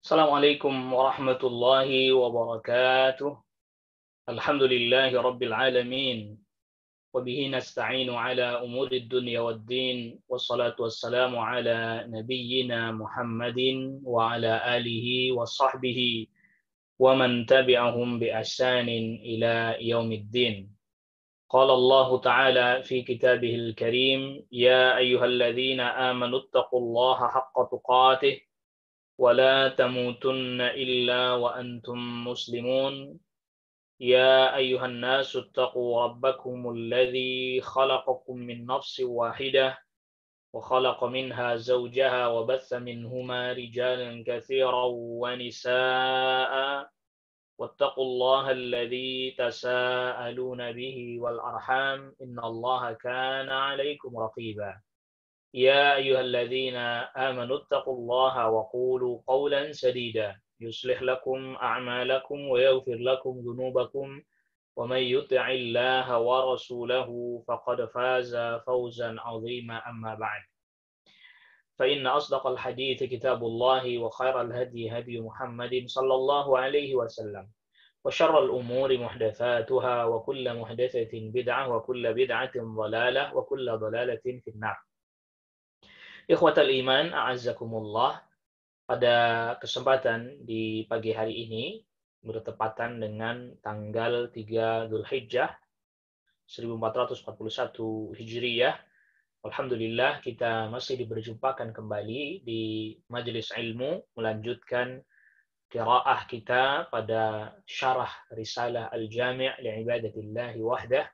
Assalamualaikum warahmatullahi wabarakatuh. Alhamdulillahi rabbil alamin. Wabihi nasta'inu ala umuri dunya waddin. Wassalatu wassalamu ala nabiyyina Muhammadin wa ala alihi wa sahbihi wa man tabi'ahum bi ihsanin ila yaumiddin. Qala Allah Ta'ala fi kitabihil karim, ya ayyuhalladzina amanu ittaqullaha haqqa tuqatih ولا تموتن إلا وأنتم مسلمون يا أيها الناس اتقوا ربكم الذي خلقكم من نفس واحدة وخلق منها زوجها وبث منهما رجالا كثيرا ونساء واتقوا الله الذي تساءلون به والأرحام إن الله كان عليكم رقيبا يا أيها الذين آمنوا اتقوا الله وقولوا قولا سديدا يصلح لكم أعمالكم ويغفر لكم ذنوبكم ومن يطع الله ورسوله فقد فاز فوزا عظيما أما بعد فإن أصدق الحديث كتاب الله وخير الهدي هدي محمد صلى الله عليه وسلم وشر الأمور محدثاتها وكل محدثة بدعة وكل بدعة ضلالة وكل ضلالة في النار. Ikhwatal iman, a'azzakumullah. Pada kesempatan di pagi hari ini bertepatan dengan tanggal 3 Dzulhijjah 1441 Hijriyah. Alhamdulillah kita masih diberjumpakan kembali di majelis ilmu melanjutkan qiraah kita pada syarah Risalah Al-Jami' li'ibadatillahi wahdah.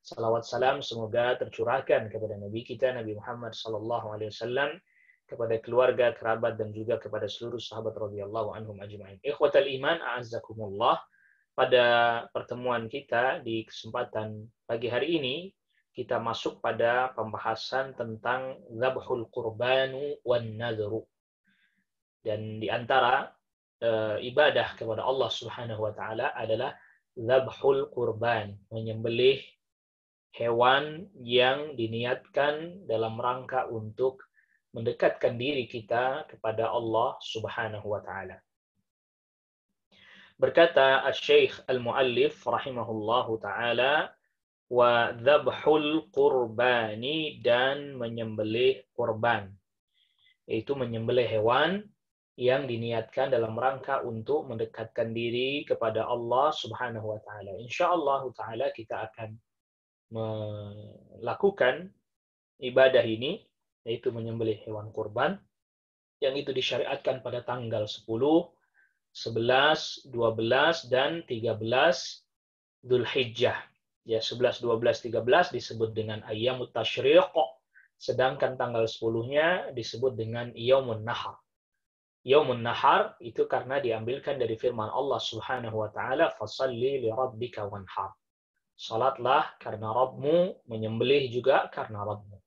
Salawat salam semoga tercurahkan kepada Nabi kita Nabi Muhammad sallallahu alaihi wasallam, kepada keluarga, kerabat dan juga kepada seluruh sahabat radhiyallahu anhum ajma'in. Ikhwatal iman, a'azzakumullah. Pada pertemuan kita di kesempatan pagi hari ini kita masuk pada pembahasan tentang dzabhul qurbanu wan nadhru. Dan di antara ibadah kepada Allah Subhanahu wa taala adalah dzabhul qurban, menyembelih hewan yang diniatkan dalam rangka untuk mendekatkan diri kita kepada Allah Subhanahu wa taala. Berkata Asy-Syaikh Al-Muallif rahimahullahu taala, wa dzabhul qurbani, dan menyembelih kurban, yaitu menyembelih hewan yang diniatkan dalam rangka untuk mendekatkan diri kepada Allah Subhanahu wa taala. Insyaallah taala kita akan melakukan ibadah ini, yaitu menyembelih hewan kurban, yang itu disyariatkan pada tanggal 10, 11, 12, dan 13 Dzulhijjah. Ya, 11, 12, 13 disebut dengan Ayyamut Tasyriq, sedangkan tanggal 10-nya disebut dengan Yaumun Nahar. Yaumun Nahar itu karena diambilkan dari firman Allah Subhanahu wa taala, "Fashalli li rabbika wanhar." Salatlah karena Rabbmu, menyembelih juga karena Rabbmu.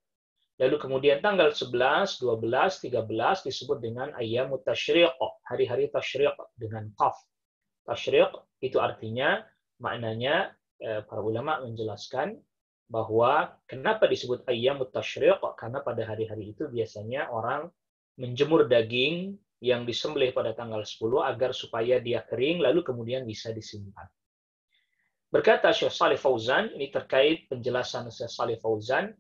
Lalu kemudian tanggal 11, 12, 13 disebut dengan Ayyamut Tasyriq, hari-hari tasyriq dengan qaf. Tasyriq itu artinya, maknanya para ulama menjelaskan bahwa kenapa disebut Ayyamut Tasyriq, karena pada hari-hari itu biasanya orang menjemur daging yang disembelih pada tanggal 10 agar supaya dia kering lalu kemudian bisa disimpan. Berkata Syekh Shalih Fauzan, ini terkait penjelasan Syekh Shalih Fauzan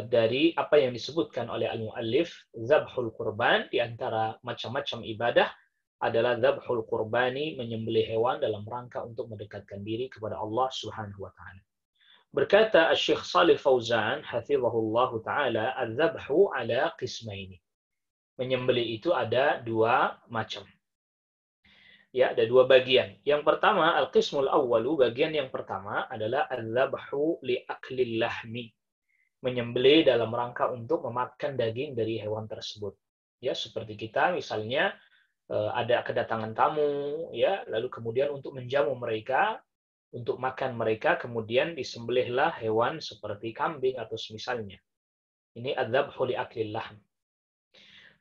dari apa yang disebutkan oleh al-muallif, dzabhul qurban, di antara macam-macam ibadah adalah dzabhul qurbani, menyembelih hewan dalam rangka untuk mendekatkan diri kepada Allah Subhanahu wa taala. Berkata Syekh Shalih Fauzan hafizahullah taala, adzabhu ala qismaini. Menyembelih itu ada dua macam. Ya, ada dua bagian. Yang pertama, al-qismul awwalu, bagian yang pertama adalah al-dzabhu li aklil lahmi. Menyembelih dalam rangka untuk memakan daging dari hewan tersebut. Ya, seperti kita misalnya ada kedatangan tamu, ya, lalu kemudian untuk menjamu mereka, untuk makan mereka, kemudian disembelihlah hewan seperti kambing atau semisalnya. Ini al-dzabhu li aklil lahm.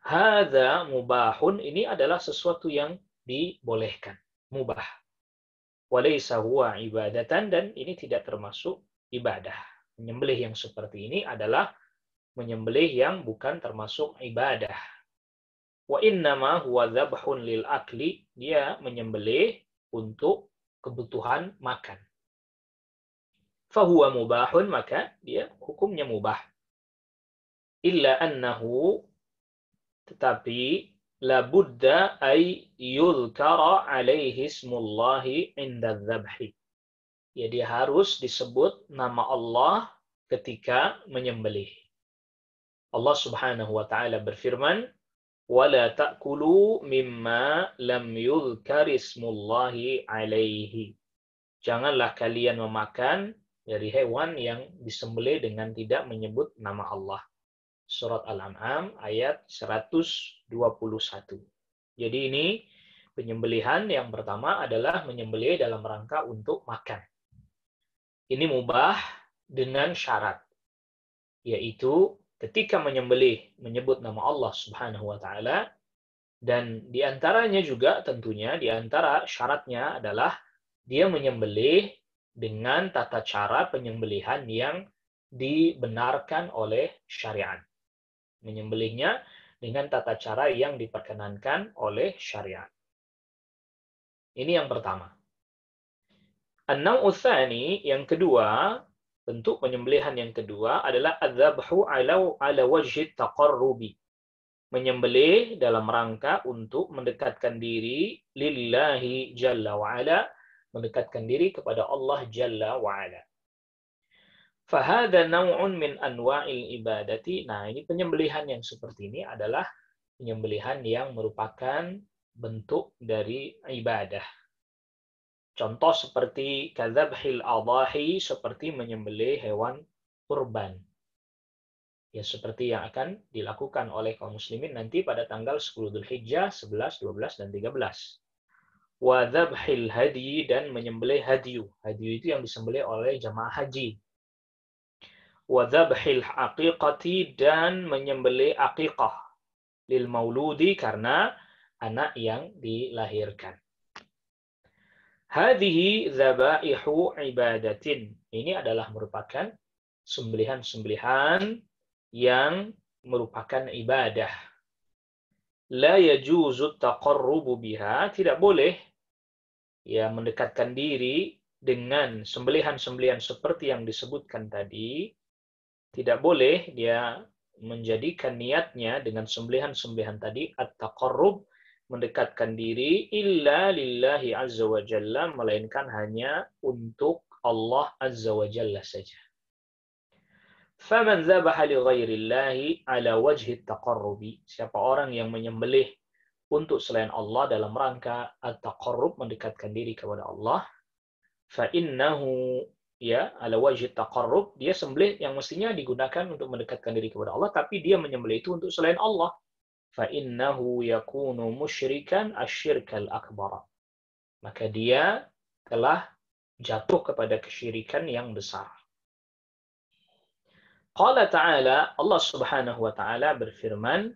Hadza mubahun, ini adalah sesuatu yang dibolehkan, mubah. Walaysa huwa ibadatan, dan ini tidak termasuk ibadah. Menyembelih yang seperti ini adalah menyembelih yang bukan termasuk ibadah. Wa innama huwa dzabhun lil akli, dia menyembelih untuk kebutuhan makan. Fahuwa mubahun, maka dia hukumnya mubah. Illa annahu, tetapi labudda ay yudhkara alaihi ismullahi inda dzabhi. Ya, dia harus disebut nama Allah ketika menyembelih. Allah Subhanahu wa taala berfirman, "Wala ta'kulu mimma lam yudhkar ismullahi alaihi." Janganlah kalian memakan dari hewan yang disembelih dengan tidak menyebut nama Allah. Surat Al-An'am ayat 121. Jadi ini penyembelihan yang pertama adalah menyembelih dalam rangka untuk makan. Ini mubah dengan syarat, yaitu ketika menyembelih menyebut nama Allah Subhanahu wa taala, dan di antaranya juga tentunya di antara syaratnya adalah dia menyembelih dengan tata cara penyembelihan yang dibenarkan oleh syariat. Menyembelihnya dengan tata cara yang diperkenankan oleh syariat. Ini yang pertama. An-naw'u tsani, yang kedua, bentuk penyembelihan yang kedua adalah adzabhu ala wajhi taqarrubi. Menyembelih dalam rangka untuk mendekatkan diri lillahi jalla wa ala, mendekatkan diri kepada Allah jalla wa ala. Fahada naw'un min anwa'il ibadati. Nah, ini penyembelihan yang seperti ini adalah penyembelihan yang merupakan bentuk dari ibadah. Contoh seperti kadzabhil adhahi, seperti menyembelih hewan kurban. Ya, seperti yang akan dilakukan oleh kaum muslimin nanti pada tanggal 10 Dzulhijjah, 11, 12, dan 13. Wa dzabhil hadi, dan menyembelih hadyu. Hadyu itu yang disembelih oleh jamaah haji. Wa dzabhil aqiqati, dan menyembelih aqiqah lil mauludi, karena anak yang dilahirkan. Hadhihi dzabaihu ibadatin. Ini adalah merupakan sembelihan-sembelihan yang merupakan ibadah. La yajuzu taqarrubu biha, tidak boleh ya mendekatkan diri dengan sembelihan-sembelihan seperti yang disebutkan tadi. Tidak boleh dia menjadikan niatnya dengan sembelihan-sembelihan tadi at-taqarrub, mendekatkan diri, illa lillahi azza wa jalla, melainkan hanya untuk Allah azza wa jalla saja. Faman dzabaha li ghairillahi ala wajhi at-taqarrubi, siapa orang yang menyembelih untuk selain Allah dalam rangka at-taqarrub, mendekatkan diri kepada Allah, fa innahu, ya, ala wajhi taqarrub, dia sembelih yang mestinya digunakan untuk mendekatkan diri kepada Allah, tapi dia menyembelih itu untuk selain Allah. Fa innahu yakunu musyrikan asyirkal akbar. Maka dia telah jatuh kepada kesyirikan yang besar. Qala ta'ala, Allah Subhanahu wa ta'ala berfirman,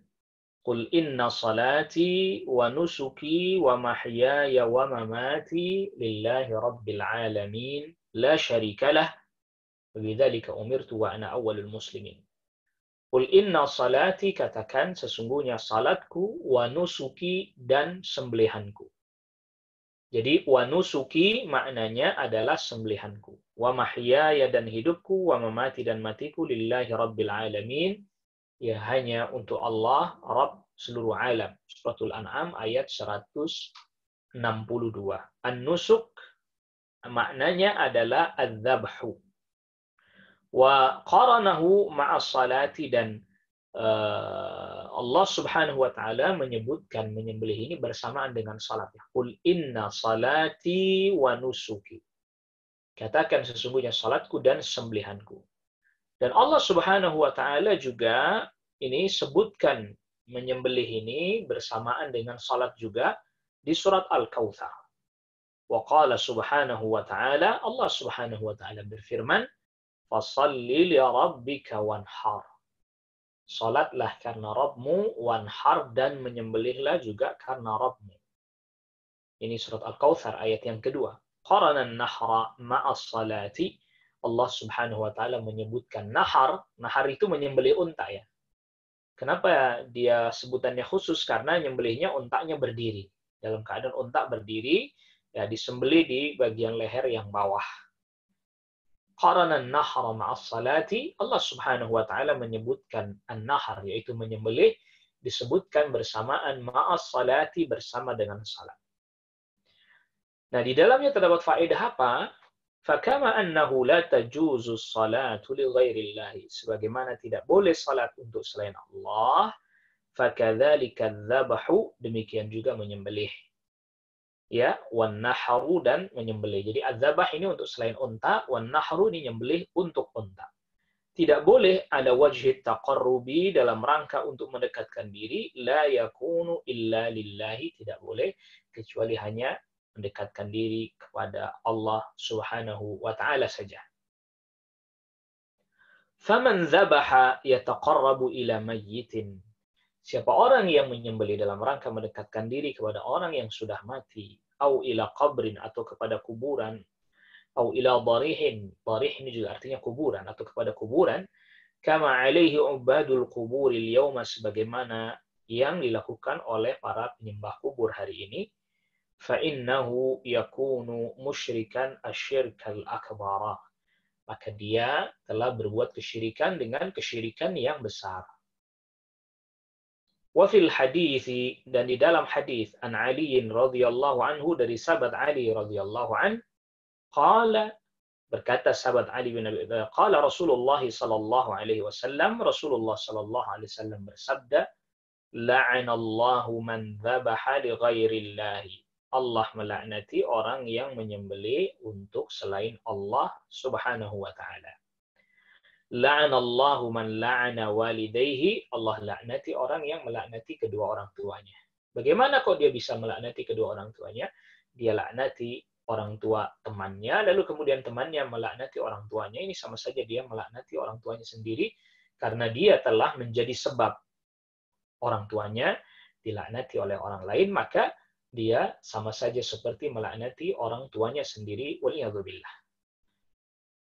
Qul inna salati wa nusuki wa mahyaya wa mamati lillahi rabbil alamin la syarika lah wa bidzalika umirtu wa ana awwalul muslimin. Qul inna salati, katakan sesungguhnya salatku, wa nusuki, dan sembelihanku. Jadi wa nusuki maknanya adalah sembelihanku. Wa mahyaya, dan hidupku, wa mamati, dan matiku, lillahi rabbil alamin, ya hanya untuk Allah, Rabb seluruh alam. Suratul An'am ayat 162. An-nusuk maknanya adalah adzabhu. Wa qaranahu ma'as salati, dan Allah Subhanahu wa taala menyebutkan menyembelih ini bersamaan dengan salat. Qul inna salati wa nusuki. Katakan sesungguhnya salatku dan sembelihanku. Dan Allah Subhanahu wa taala juga ini sebutkan menyembelih ini bersamaan dengan salat juga di surat Al-Kautsar. Wa qala subhanahu wa ta'ala, Allah Subhanahu wa taala berfirman, "Fashalli li rabbika wanhar." Salatlah karena Rabbmu, wanhar, dan menyembelihlah juga karena Rabbmu. Ini surat Al-Kautsar ayat yang kedua. Qarana an-nahra ma'as salati. Allah Subhanahu wa taala menyebutkan nahar. Nahar itu menyembelih unta, ya. Kenapa dia sebutannya khusus? Karena nyembelihnya untaknya berdiri. Dalam keadaan unta berdiri, ya disembelih di bagian leher yang bawah. Qarana an-nahra ma'as salati, Allah Subhanahu wa taala menyebutkan an-nahr, yaitu menyembelih, disebutkan bersamaan ma'as salati, bersama dengan salat. Nah, di dalamnya terdapat faedah apa? Fakama annahu la tajuzu salatu li ghairillahi. Sebagaimana tidak boleh salat untuk selain Allah, fakadzalika adzabahu, demikian juga menyembelih. Ya, wan nahru, dan menyembelih. Jadi adzabah ini untuk selain unta, wan nahru ini nyembelih untuk unta. Tidak boleh ada wajhi taqarrubi, dalam rangka untuk mendekatkan diri, la yakunu illa lillahi, tidak boleh kecuali hanya mendekatkan diri kepada Allah Subhanahu wa taala saja. Faman dzabaha yataqarrabu ila mayyitin. Siapa orang yang menyembelih dalam rangka mendekatkan diri kepada orang yang sudah mati, au ila qabrin, atau kepada kuburan, au ila darihin, darih ini juga artinya kuburan, atau kepada kuburan, kama alaihi ubadul kuburil yauma, sebagaimana yang dilakukan oleh para penyembah kubur hari ini, fa innahu yakunu musyrikan asyirkal akbar, maka dia telah berbuat kesyirikan dengan kesyirikan yang besar. Wa fil hadits, dan di dalam hadis, an Ali radhiyallahu anhu, dari sahabat Ali radhiyallahu an, qala, berkata sahabat Ali bin Abi Thalib, qala Rasulullah sallallahu alaihi wasallam, Rasulullah sallallahu alaihi wasallam bersabda, la'anallahu man dzabaha li ghairillahi. Allah melaknati orang yang menyembelih untuk selain Allah Subhanahu wa taala. La'anallahu man la'ana walidayhi, Allah laknati orang yang melaknati kedua orang tuanya. Bagaimana kok dia bisa melaknati kedua orang tuanya? Dia laknati orang tua temannya, lalu kemudian temannya melaknati orang tuanya. Ini sama saja dia melaknati orang tuanya sendiri, karena dia telah menjadi sebab orang tuanya dilaknati oleh orang lain, maka dia sama saja seperti melaknati orang tuanya sendiri. Waliyadzubillah.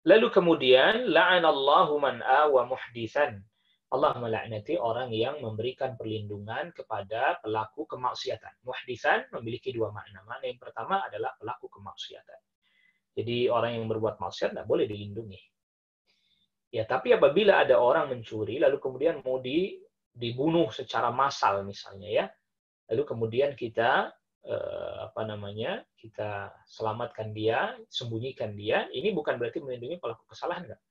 Lalu kemudian, la'anallahu man awa muhditsan. Allah melaknati orang yang memberikan perlindungan kepada pelaku kemaksiatan. Muhditsan memiliki dua makna. Makna yang pertama adalah pelaku kemaksiatan. Jadi orang yang berbuat maksiat tidak boleh dilindungi. Ya, tapi apabila ada orang mencuri, lalu kemudian mau dibunuh secara massal misalnya, ya, lalu kemudian kita kita selamatkan dia, sembunyikan dia, ini bukan berarti melindungi pelaku kesalahan, enggak,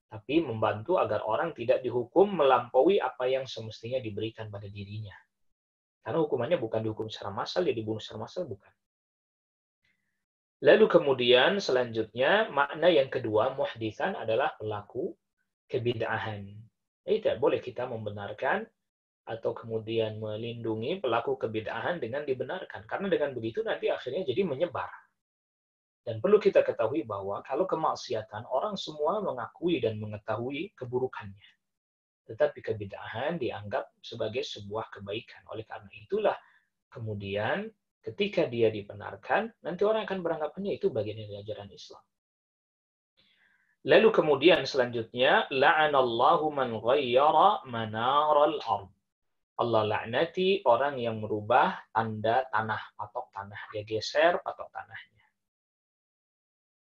tapi membantu agar orang tidak dihukum melampaui apa yang semestinya diberikan pada dirinya. Karena hukumannya bukan dihukum secara massal, dia dibunuh secara massal, bukan. Lalu kemudian selanjutnya, makna yang kedua, muhditsan adalah pelaku kebid'ahan. Jadi tidak boleh kita membenarkan atau kemudian melindungi pelaku kebid'ahan dengan dibenarkan. Karena dengan begitu nanti akhirnya jadi menyebar. Dan perlu kita ketahui bahwa kalau kemaksiatan, orang semua mengakui dan mengetahui keburukannya. Tetapi kebid'ahan dianggap sebagai sebuah kebaikan. Oleh karena itulah kemudian ketika dia dibenarkan, nanti orang akan beranggapannya itu bagian dari ajaran Islam. Lalu kemudian selanjutnya, la'anallahu man ghayyara manaral ardh. Allah laknati orang yang merubah tanda tanah, patok tanah. Dia geser patok tanahnya.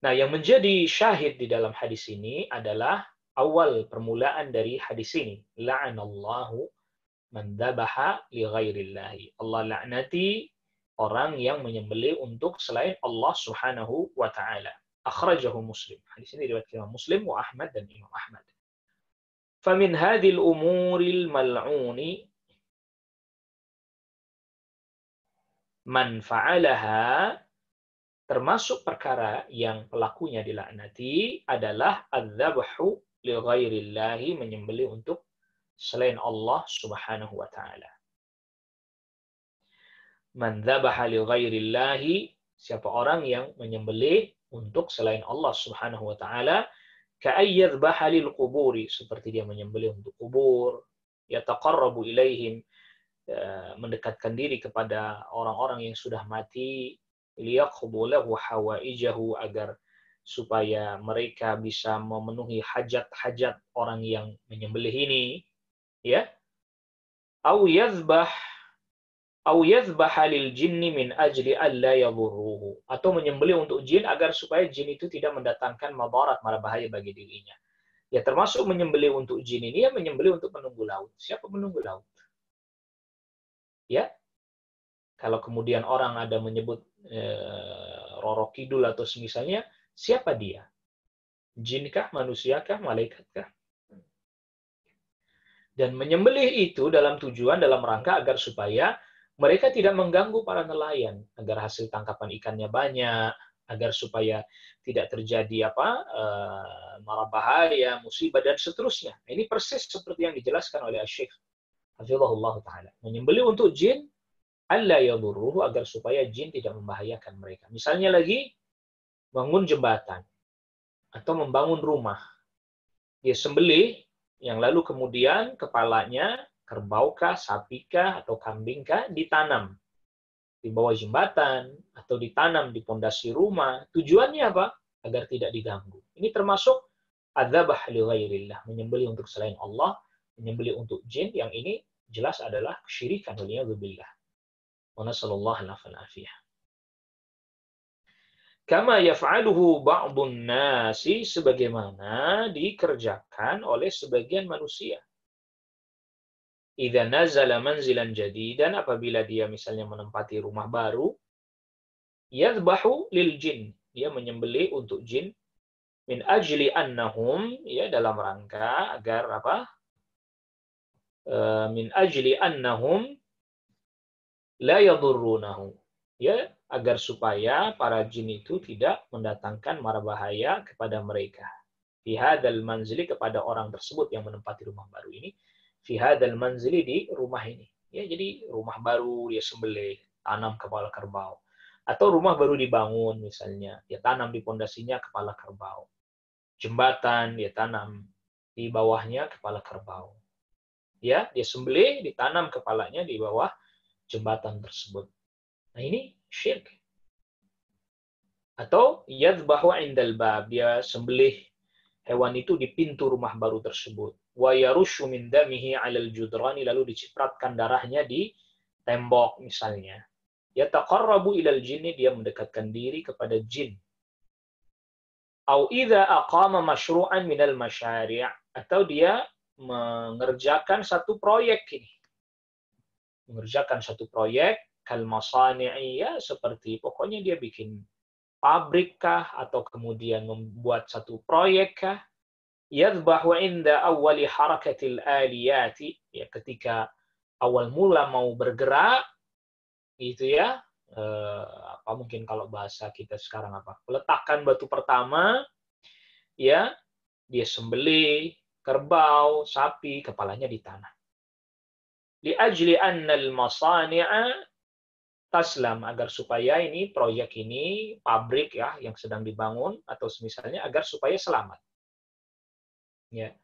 Nah, yang menjadi syahid di dalam hadis ini adalah awal permulaan dari hadis ini. La'anallahu man dzabaha li ghairillahi. Allah laknati orang yang menyembelih untuk selain Allah Subhanahu wa taala. Akhrajahu Muslim. Hadis ini diriwayatkan Imam Muslim wa Ahmad dan Imam Ahmad. Famin hadhil umuril mal'uni man fa'alaha, termasuk perkara yang pelakunya dilaknati adalah adzabhu li ghairillahi, menyembelih untuk selain Allah Subhanahu wa taala. Man dzabaha li ghairillahi, siapa orang yang menyembelih untuk selain Allah Subhanahu wa taala, ka'ayyadhbaha lil quburi, seperti dia menyembelih untuk kubur, yataqarrabu ilaihim, mendekatkan diri kepada orang-orang yang sudah mati, liyaqdu lahu hawaijahu, agar supaya mereka bisa memenuhi hajat-hajat orang yang menyembelih ini, ya. au yadhbah lil jinni min ajli alla yadhurruhu, atau menyembelih untuk jin agar supaya jin itu tidak mendatangkan madarat, mara bahaya bagi dirinya. Ya, termasuk menyembelih untuk jin ini ya menyembelih untuk penunggu laut. Siapa penunggu laut? Ya, kalau kemudian orang ada menyebut Roro Kidul atau semisalnya, siapa dia? Jinkah, manusiakah, malaikatkah? Dan menyembelih itu dalam tujuan, dalam rangka agar supaya mereka tidak mengganggu para nelayan, agar hasil tangkapan ikannya banyak, agar supaya tidak terjadi mara bahaya, musibah, dan seterusnya. Ini persis seperti yang dijelaskan oleh Syekh Hafizahullah Ta'ala. Menyembelih untuk jin, alla yadurruhu, agar supaya jin tidak membahayakan mereka. Misalnya lagi, bangun jembatan, atau membangun rumah. Dia sembelih, yang lalu kemudian kepalanya, kerbaukah, sapikah, atau kambingkah, ditanam di bawah jembatan, atau ditanam di pondasi rumah. Tujuannya apa? Agar tidak diganggu. Ini termasuk adzabah li ghairillah, menyembelih untuk selain Allah, menyembelih untuk jin, yang ini jelas adalah kesyirikan, waliyadzubillah. Wa nasallallahu alaihi. Kama yaf'aluhu ba'dun nasi, sebagaimana dikerjakan oleh sebagian manusia. Idza nazala manzilan jadidan, apabila dia misalnya menempati rumah baru, yadhbahu lil jin, dia menyembelih untuk jin, min ajli annahum, ya, dalam rangka agar apa? Min ajli annahum la yadurrunahu, ya, agar supaya para jin itu tidak mendatangkan mara bahaya kepada mereka. Fi hadzal manzili, kepada orang tersebut yang menempati rumah baru ini. Fi hadzal manzili, di rumah ini. Ya, jadi rumah baru dia sembelih, tanam kepala kerbau. Atau rumah baru dibangun misalnya, dia tanam di pondasinya kepala kerbau. Jembatan dia tanam di bawahnya kepala kerbau. Ya, dia sembelih, ditanam kepalanya di bawah jembatan tersebut. Nah, ini syirik. Atau yadhbahu indal bab, dia sembelih hewan itu di pintu rumah baru tersebut. Wa yarushu min damihi 'alal judrani, lalu dicipratkan darahnya di tembok misalnya. Yataqarrabu ilal jinni, dia mendekatkan diri kepada jin. Au idza aqama masyru'an minal masyari', atau dia mengerjakan satu proyek ini. Mengerjakan satu proyek, kal masani'i, ya, seperti pokoknya dia bikin pabrik kah, atau kemudian membuat satu proyek kah, yadhbahu inda awwali harakatil aliyati, ya, ketika awal mula mau bergerak, gitu ya, apa mungkin kalau bahasa kita sekarang apa, peletakan batu pertama, ya, dia sembelih kerbau, sapi, kepalanya ditanam. Li ajli annal masani'a taslam, agar supaya ini proyek ini, pabrik ya yang sedang dibangun atau semisalnya, agar supaya selamat. Ya,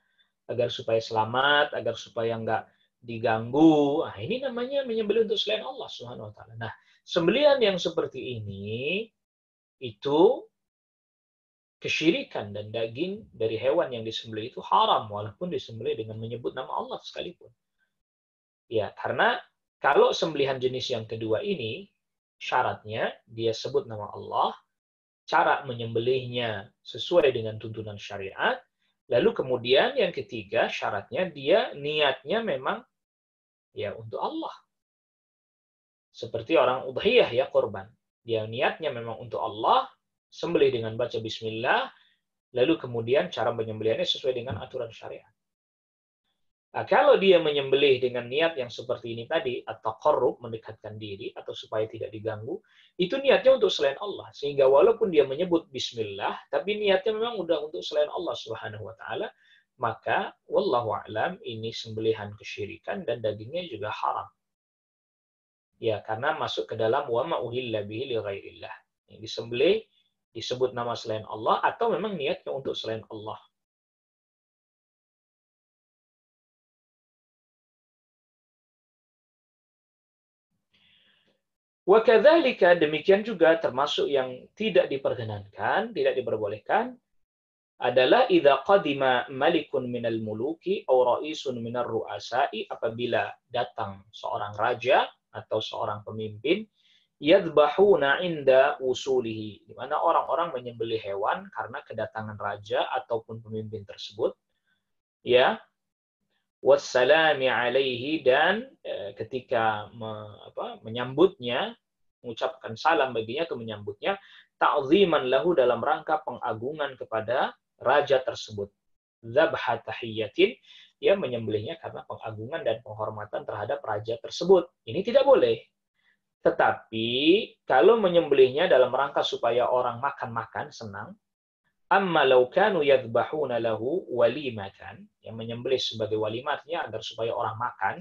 agar supaya selamat, agar supaya enggak diganggu. Nah, ini namanya menyembelih untuk selain Allah Subhanahu wa taala. Nah, sembelihan yang seperti ini itu kesyirikan, dan daging dari hewan yang disembelih itu haram walaupun disembelih dengan menyebut nama Allah sekalipun. Ya, karena kalau sembelihan jenis yang kedua ini, syaratnya dia sebut nama Allah, cara menyembelihnya sesuai dengan tuntunan syariat, lalu kemudian yang ketiga syaratnya dia niatnya memang ya untuk Allah. Seperti orang udhiyah, ya, korban. Dia niatnya memang untuk Allah, sembelih dengan baca bismillah, lalu kemudian cara menyembelihannya sesuai dengan aturan syariat. Nah, kalau dia menyembelih dengan niat yang seperti ini tadi, atau taqarrub, mendekatkan diri, atau supaya tidak diganggu, itu niatnya untuk selain Allah. Sehingga walaupun dia menyebut bismillah, tapi niatnya memang udah untuk selain Allah Subhanahu wa taala, maka wallahu a'lam ini sembelihan kesyirikan dan dagingnya juga haram. Ya, karena masuk ke dalam wa ma uhilla bihi li ghairillah. Disembelih disebut nama selain Allah atau memang niatnya untuk selain Allah. Wa kadzalika, demikian juga termasuk yang tidak diperkenankan, tidak diperbolehkan, adalah idza qadima malikun minal muluki aw ra'isun minar ru'asa'i, apabila datang seorang raja atau seorang pemimpin, yadbahuna inda usulihi, di mana orang-orang menyembelih hewan karena kedatangan raja ataupun pemimpin tersebut, ya, wassalami alaihi, dan ketika menyambutnya, mengucapkan salam baginya atau menyambutnya, ta'ziman lahu, dalam rangka pengagungan kepada raja tersebut. Dzabha tahiyatin, ya, menyembelihnya karena pengagungan dan penghormatan terhadap raja tersebut. Ini tidak boleh. Tetapi kalau menyembelihnya dalam rangka supaya orang makan-makan, senang, amma law kanu yadhbahuna lahu walimatan, yang menyembelih sebagai walimatnya agar supaya orang makan,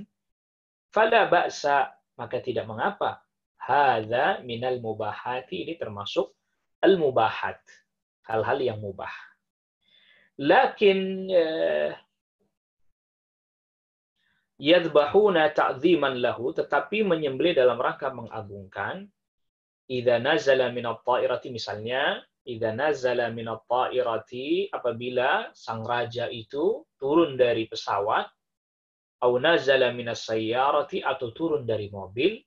fala ba'sa, maka tidak mengapa. Hadza minal mubahati, ini termasuk al-mubahat, hal-hal yang mubah. Lakin yadhbahuna ta'ziman lahu, tetapi menyembelih dalam rangka mengagungkan, idza nazala minat ta'irati, misalnya idza nazala minat ta'irati, apabila sang raja itu turun dari pesawat, au nazala minas sayyarati, atau turun dari mobil,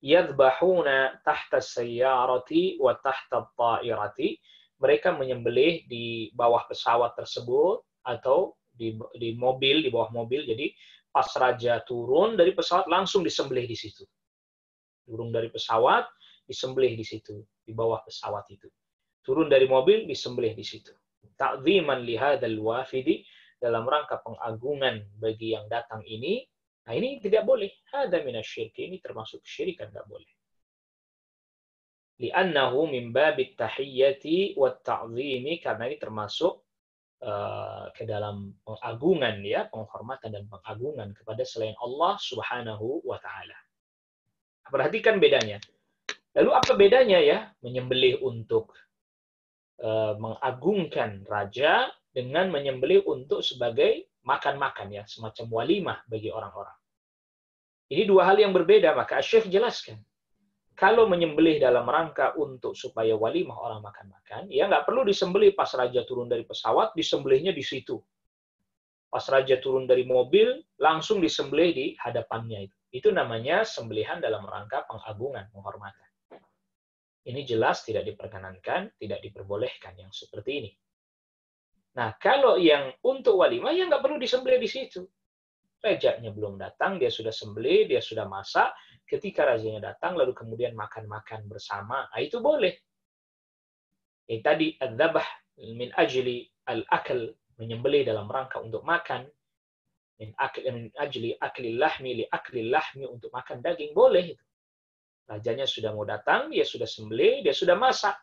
yadhbahuna tahta sayyarati wa tahta ta'irati, mereka menyembelih di bawah pesawat tersebut atau di mobil, di bawah mobil. Jadi pas raja turun dari pesawat langsung disembelih di situ. Turun dari pesawat disembelih di situ, di bawah pesawat itu. Turun dari mobil disembelih di situ. Ta'ziman li hadzal wafidi, dalam rangka pengagungan bagi yang datang ini. Nah, ini tidak boleh. Hadza minasyirk, ini termasuk kesyirikan, enggak boleh. Li'annahu min babit tahiyyati wat ta'zimi, karena ini termasuk ke dalam pengagungan, ya, penghormatan dan pengagungan kepada selain Allah Subhanahu wa taala. Perhatikan bedanya. Lalu apa bedanya, ya, menyembelih untuk mengagungkan raja dengan menyembelih untuk sebagai makan-makan, ya, semacam walimah bagi orang-orang. Ini dua hal yang berbeda, maka Syekh jelaskan. Kalau menyembelih dalam rangka untuk supaya walimah orang makan-makan, ya nggak perlu disembelih pas raja turun dari pesawat, disembelihnya di situ. Pas raja turun dari mobil, langsung disembelih di hadapannya itu. Itu namanya sembelihan dalam rangka pengagungan, penghormatan. Ini jelas tidak diperkenankan, tidak diperbolehkan yang seperti ini. Nah, kalau yang untuk walimah, ya nggak perlu disembelih di situ. Rajanya belum datang, dia sudah sembelih, dia sudah masak. Ketika rajanya datang, lalu kemudian makan-makan bersama, nah, itu boleh. Yang tadi, adzabah min ajli al-akal, menyembelih dalam rangka untuk makan. Min ajli aklil lahmi li aklil lahmi, untuk makan daging, boleh. Rajanya sudah mau datang, dia sudah sembelih, dia sudah masak.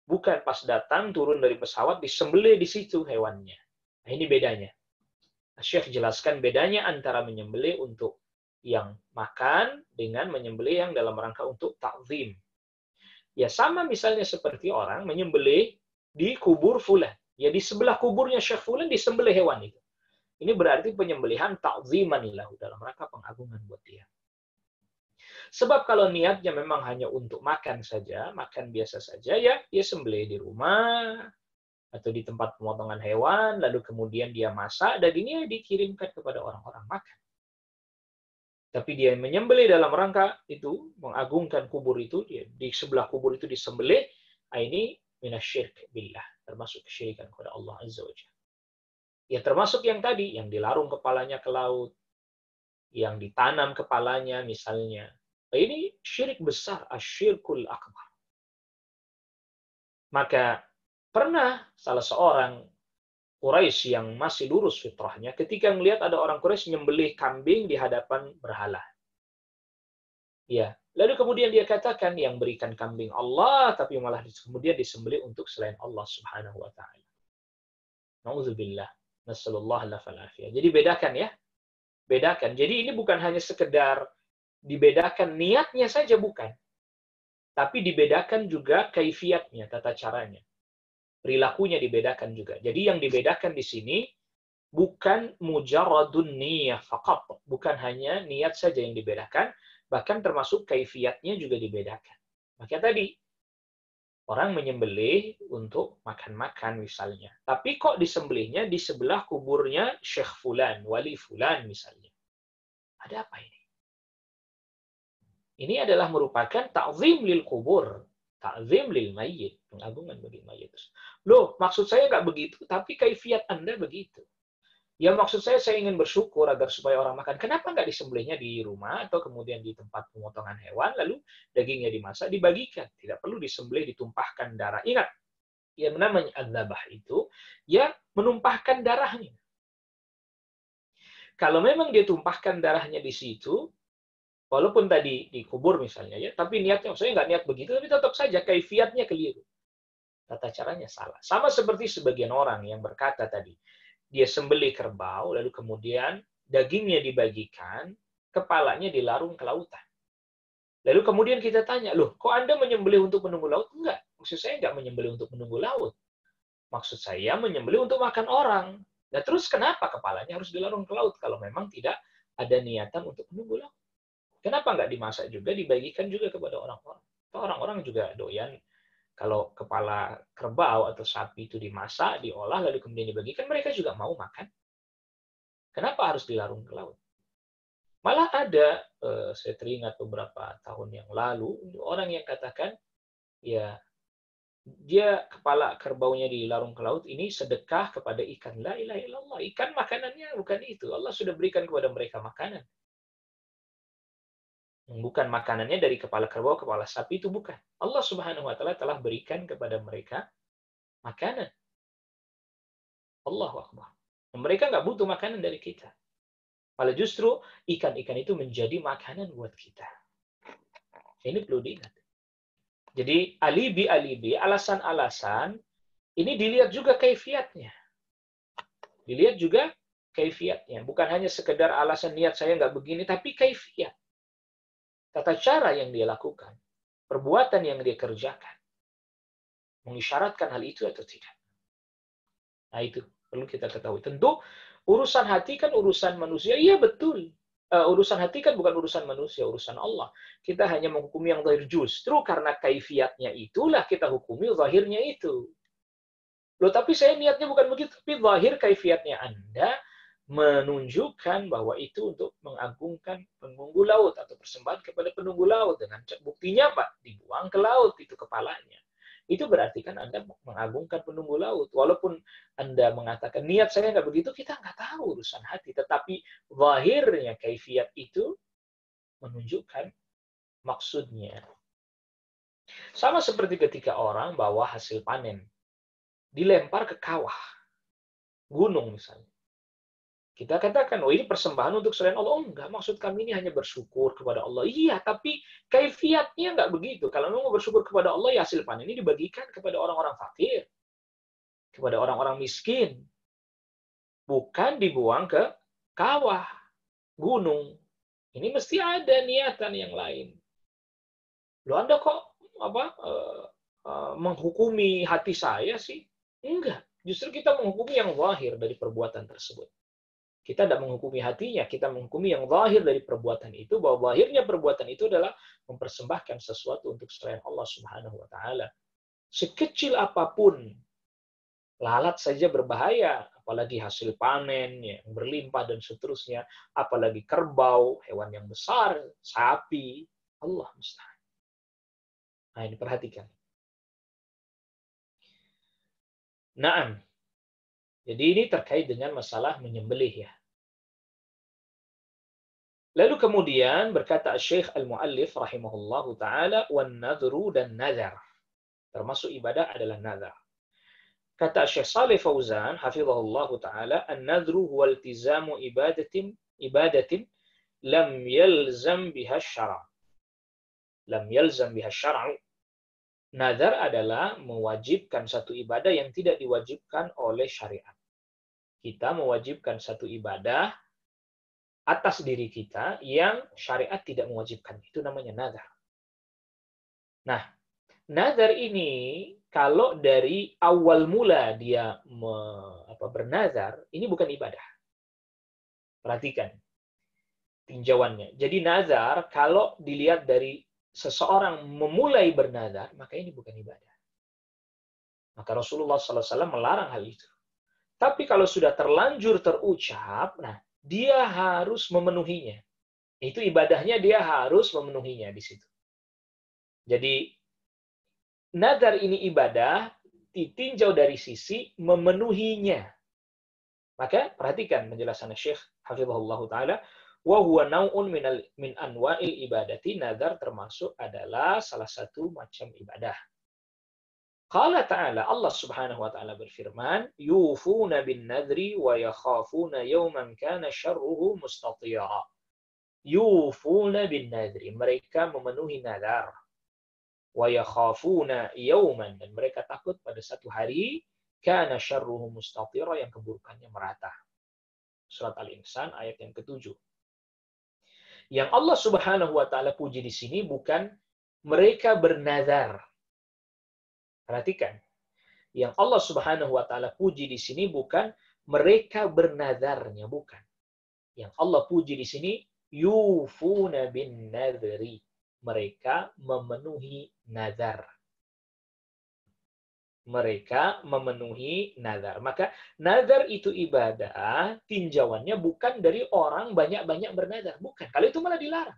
Bukan pas datang, turun dari pesawat, disembelih di situ hewannya. Nah, ini bedanya. Syekh jelaskan bedanya antara menyembelih untuk yang makan dengan menyembelih yang dalam rangka untuk ta'zim. Ya sama misalnya seperti orang menyembelih di kubur fulan. Ya di sebelah kuburnya Syekh fulan disembelih hewan itu. Ini berarti penyembelihan ta'ziman lahu, dalam rangka pengagungan buat dia. Sebab kalau niatnya memang hanya untuk makan saja, makan biasa saja, ya dia sembelih di rumah atau di tempat pemotongan hewan, lalu kemudian dia masak, dagingnya dikirimkan kepada orang-orang makan. Tapi dia menyembelih dalam rangka itu, mengagungkan kubur itu, dia di sebelah kubur itu disembelih, ini minasyirk billah, termasuk kesyirikan kepada Allah Azza wa Jalla. Ya termasuk yang tadi, yang dilarung kepalanya ke laut, yang ditanam kepalanya misalnya. Ini syirik besar, asyirkul akbar. Maka pernah salah seorang Quraisy yang masih lurus fitrahnya, ketika melihat ada orang Quraisy nyembelih kambing di hadapan berhala. Ya, lalu kemudian dia katakan, yang berikan kambing Allah, tapi malah kemudian disembelih untuk selain Allah Subhanahu wa taala. Nauzubillah, nasallallahu alaihi. Jadi bedakan, ya. Bedakan. Jadi ini bukan hanya sekedar dibedakan niatnya saja, bukan. Tapi dibedakan juga kaifiatnya, tata caranya. Perilakunya dibedakan juga. Jadi yang dibedakan di sini bukan mujarradun niyah faqat, bukan hanya niat saja yang dibedakan, bahkan termasuk kaifiatnya juga dibedakan. Maka tadi Orang menyembelih untuk makan-makan misalnya. Tapi kok disembelihnya di sebelah kuburnya Syekh Fulan, Wali Fulan misalnya. Ada apa ini? Ini adalah merupakan ta'zim lil kubur. Ta'zim lil mayyit. Pengagungan bagi mayit. Loh, maksud saya nggak begitu, tapi kaifiat Anda begitu. Ya maksud saya ingin bersyukur agar supaya orang makan. Kenapa nggak disembelihnya di rumah atau kemudian di tempat pemotongan hewan, lalu dagingnya dimasak, dibagikan. Tidak perlu disembelih, ditumpahkan darah. Ingat, yang namanya adzabah itu, ya menumpahkan darahnya. Kalau memang dia tumpahkan darahnya di situ, walaupun tadi dikubur misalnya, ya, tapi niatnya, saya nggak niat begitu, tapi tetap saja kaifiatnya keliru. Tata caranya salah. Sama seperti sebagian orang yang berkata tadi, dia sembelih kerbau, lalu kemudian dagingnya dibagikan, kepalanya dilarung ke lautan. Lalu kemudian kita tanya, loh, kok Anda menyembelih untuk menunggu laut? Enggak, maksud saya enggak menyembelih untuk menunggu laut. Maksud saya menyembelih untuk makan orang. Nah, terus kenapa kepalanya harus dilarung ke laut kalau memang tidak ada niatan untuk menunggu laut? Kenapa enggak dimasak juga, dibagikan juga kepada orang-orang? Orang-orang juga doyan kalau kepala kerbau atau sapi itu dimasak, diolah, lalu kemudian dibagikan, mereka juga mau makan. Kenapa harus dilarung ke laut? Malah ada, saya teringat beberapa tahun yang lalu, orang yang katakan, ya dia kepala kerbaunya dilarung ke laut, ini sedekah kepada ikan. La ilaha illallah. Ikan makanannya bukan itu. Allah sudah berikan kepada mereka makanan. Bukan makanannya dari kepala kerbau, kepala sapi itu bukan. Allah Subhanahu wa taala telah berikan kepada mereka makanan. Allahu Akbar. Mereka nggak butuh makanan dari kita. Malah justru ikan-ikan itu menjadi makanan buat kita. Ini perlu diingat. Jadi alibi-alibi, alasan-alasan, ini dilihat juga kaifiatnya. Dilihat juga kaifiatnya. Bukan hanya sekedar alasan niat saya nggak begini, tapi kaifiat. Tata cara yang dia lakukan. Perbuatan yang dia kerjakan. Mengisyaratkan hal itu atau tidak. Nah itu perlu kita ketahui. Tentu urusan hati kan urusan manusia. Iya betul. Urusan hati kan bukan urusan manusia, urusan Allah. Kita hanya menghukumi yang zahir. Justru karena kaifiatnya itulah kita hukumi zahirnya itu. Loh, tapi saya niatnya bukan begitu. Tapi zahir kaifiatnya Anda menunjukkan bahwa itu untuk mengagungkan penunggu laut atau persembahan kepada penunggu laut. Dengan buktinya apa? Dibuang ke laut itu kepalanya. Itu berarti kan Anda mengagungkan penunggu laut. Walaupun Anda mengatakan, niat saya nggak begitu, kita nggak tahu urusan hati. Tetapi zahirnya kaifiat itu menunjukkan maksudnya. Sama seperti ketika orang bawa hasil panen. Dilempar ke kawah. Gunung misalnya. Kita katakan, oh ini persembahan untuk selain Allah. Oh enggak, maksud kami ini hanya bersyukur kepada Allah. Iya, tapi kaifiatnya enggak begitu. Kalau mau bersyukur kepada Allah, ya hasil panen ini dibagikan kepada orang-orang fakir. Kepada orang-orang miskin. Bukan dibuang ke kawah, gunung. Ini mesti ada niatan yang lain. Loh Anda kok menghukumi hati saya sih? Enggak. Justru kita menghukumi yang zahir dari perbuatan tersebut. Kita tidak menghukumi hatinya, kita menghukumi yang zahir dari perbuatan itu, bahwa zahirnya perbuatan itu adalah mempersembahkan sesuatu untuk selain Allah Subhanahu wa taala. Sekecil apapun, lalat saja berbahaya, apalagi hasil panen yang berlimpah dan seterusnya, apalagi kerbau, hewan yang besar, sapi, Allah musta'an. Nah, ini perhatikan. Naam. Jadi ini terkait dengan masalah menyembelih ya. Lalu kemudian berkata Syekh Al-Muallif rahimahullahu taala, wan nadhru dan nazar. Termasuk ibadah adalah nazar. Kata Syekh Shalih Fauzan hafizahullahu taala, an-nadhru huwa iltizamu ibadatin lam yalzam biha syara'. Lam yalzam biha syara'u. Nazar adalah mewajibkan satu ibadah yang tidak diwajibkan oleh syariat. Kita mewajibkan satu ibadah atas diri kita yang syariat tidak mewajibkan. Itu namanya nazar. Nah, nazar ini kalau dari awal mula dia bernazar, ini bukan ibadah. Perhatikan tinjauannya. Jadi nazar kalau dilihat dari seseorang memulai bernazar, maka ini bukan ibadah. Maka Rasulullah SAW melarang hal itu. Tapi kalau sudah terlanjur terucap, nah dia harus memenuhinya. Itu ibadahnya dia harus memenuhinya di situ. Jadi nadar ini ibadah ditinjau dari sisi memenuhinya. Maka perhatikan penjelasan Syekh Hafizahullah Ta'ala, wa huwa naw'un min anwa'il ibadati, nadar termasuk adalah salah satu macam ibadah. Qala ta'ala, Allah Subhanahu wa taala berfirman, yufuna bin nadri wa yakhafuna yawman kana syarruhu mustatira. Yufuna bin nadri, mereka memenuhi nadar. Wa yakhafuna yawman, dan mereka takut pada satu hari kana syarruhu mustatira, yang keburukannya merata. Surat Al-Insan ayat yang ke-7. Yang Allah Subhanahu wa taala puji di sini bukan mereka bernazar. Perhatikan. Yang Allah Subhanahu wa taala puji di sini bukan mereka bernazarnya, bukan. Yang Allah puji di sini yufuna bin nadri. Mereka memenuhi nazar. Mereka memenuhi nazar. Maka nazar itu ibadah, tinjauannya bukan dari orang banyak-banyak bernazar. Bukan. Kalau itu malah dilarang.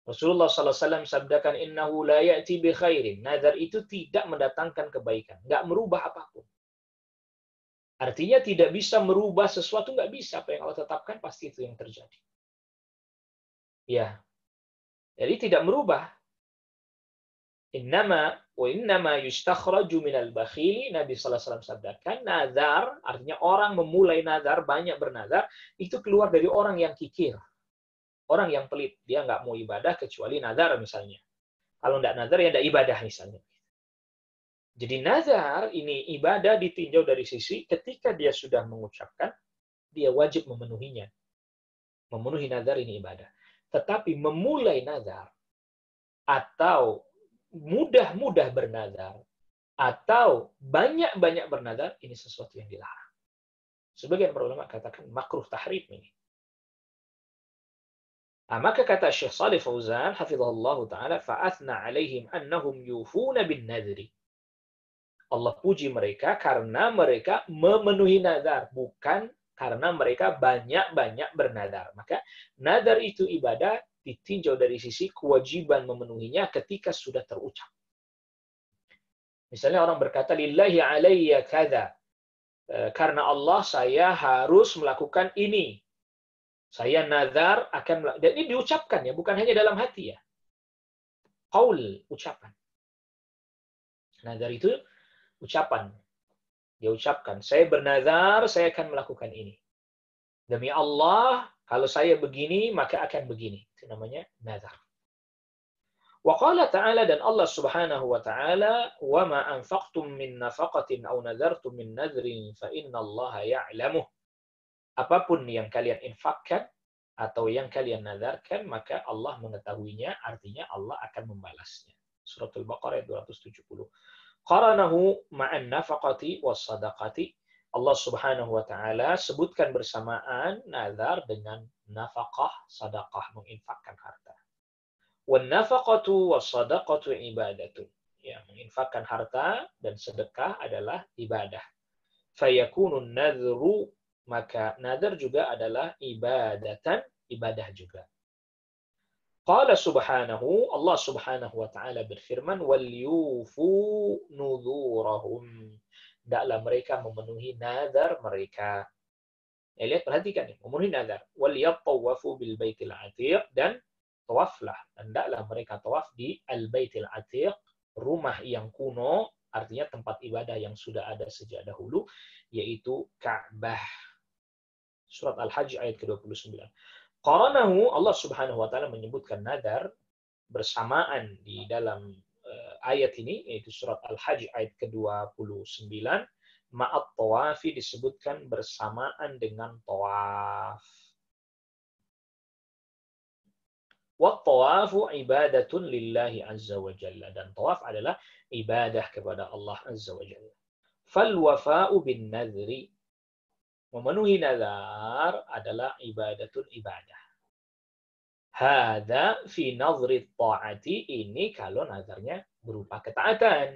Rasulullah SAW sabdakan, innahu la ya'ti bi khairin. Nazar itu tidak mendatangkan kebaikan. Nggak merubah apapun. Artinya tidak bisa merubah sesuatu, nggak bisa. Apa yang Allah tetapkan, pasti itu yang terjadi. Ya. Jadi tidak merubah. Innama yustakhraju minal bakhili. Nabi SAW sabdakan, nazar, artinya orang memulai nazar, banyak bernazar, itu keluar dari orang yang kikir. Orang yang pelit, dia nggak mau ibadah kecuali nazar misalnya. Kalau nggak nazar, ya nggak ibadah misalnya. Jadi nazar ini ibadah ditinjau dari sisi ketika dia sudah mengucapkan, dia wajib memenuhinya. Memenuhi nazar ini ibadah. Tetapi memulai nazar, atau mudah-mudah bernazar, atau banyak-banyak bernazar, ini sesuatu yang dilarang. Sebagian para ulama katakan makruh tahrim ini. Maka kata Syekh Shalih Fauzan hafizahullah taala, fa'athna 'alaihim annahum yufuna bin nadri. Allah puji mereka karena mereka memenuhi nazar, bukan karena mereka banyak-banyak bernazar. Maka nazar itu ibadah ditinjau dari sisi kewajiban memenuhinya ketika sudah terucap. Misalnya orang berkata, lillahi alayya kadza. Karena Allah saya harus melakukan ini. Saya nazar akan, dan ini diucapkan ya, bukan hanya dalam hati ya. Qaul, ucapan. Nazar itu ucapan. Dia ucapkan, saya bernazar, saya akan melakukan ini. Demi Allah, kalau saya begini, maka akan begini. Itu namanya nazar. Wa qala ta'ala, dan Allah Subhanahu wa ta'ala, wa ma anfaqtum min nafaqatin aw nadartum min nadrin fa innallaha ya'lamuh. Apapun yang kalian infakkan atau yang kalian nadarkan, maka Allah mengetahuinya, artinya Allah akan membalasnya. Surat Al-Baqarah 270. Qaranahu ma'an nafaqati was sadaqati. Allah Subhanahu wa taala sebutkan bersamaan nazar dengan nafaqah, sedekah, menginfakkan harta. Wan nafaqatu was sadaqatu ibadatun. Ya, menginfakkan harta dan sedekah adalah ibadah. Fayakunun nadhru, maka nazar juga adalah ibadatan, ibadah juga. Qala subhanahu, Allah Subhanahu wa taala berfirman, wal yufu nuzurahum. Hendaklah mereka memenuhi nazar mereka. Ya, lihat, perhatikan nih, memenuhi nazar. Wal yatawafu bil baitil atiq, dan tawaflah. Hendaklah mereka tawaf di al baitil atiq, rumah yang kuno, artinya tempat ibadah yang sudah ada sejak dahulu, yaitu Ka'bah. Surat Al-Hajj ayat ke-29. Qaranahu, Allah Subhanahu wa taala menyebutkan nazar bersamaan di dalam ayat ini, yaitu surat Al-Hajj ayat ke-29, ma'at tawafi, disebutkan bersamaan dengan tawaf. Wa tawafu ibadatun lillahi azza wa jalla, dan tawaf adalah ibadah kepada Allah azza wa jalla. Fal wafa'u bin nadri, memenuhi nazar adalah ibadatun, ibadah. Hada fi nazri ta'ati, ini kalau nazarnya berupa ketaatan.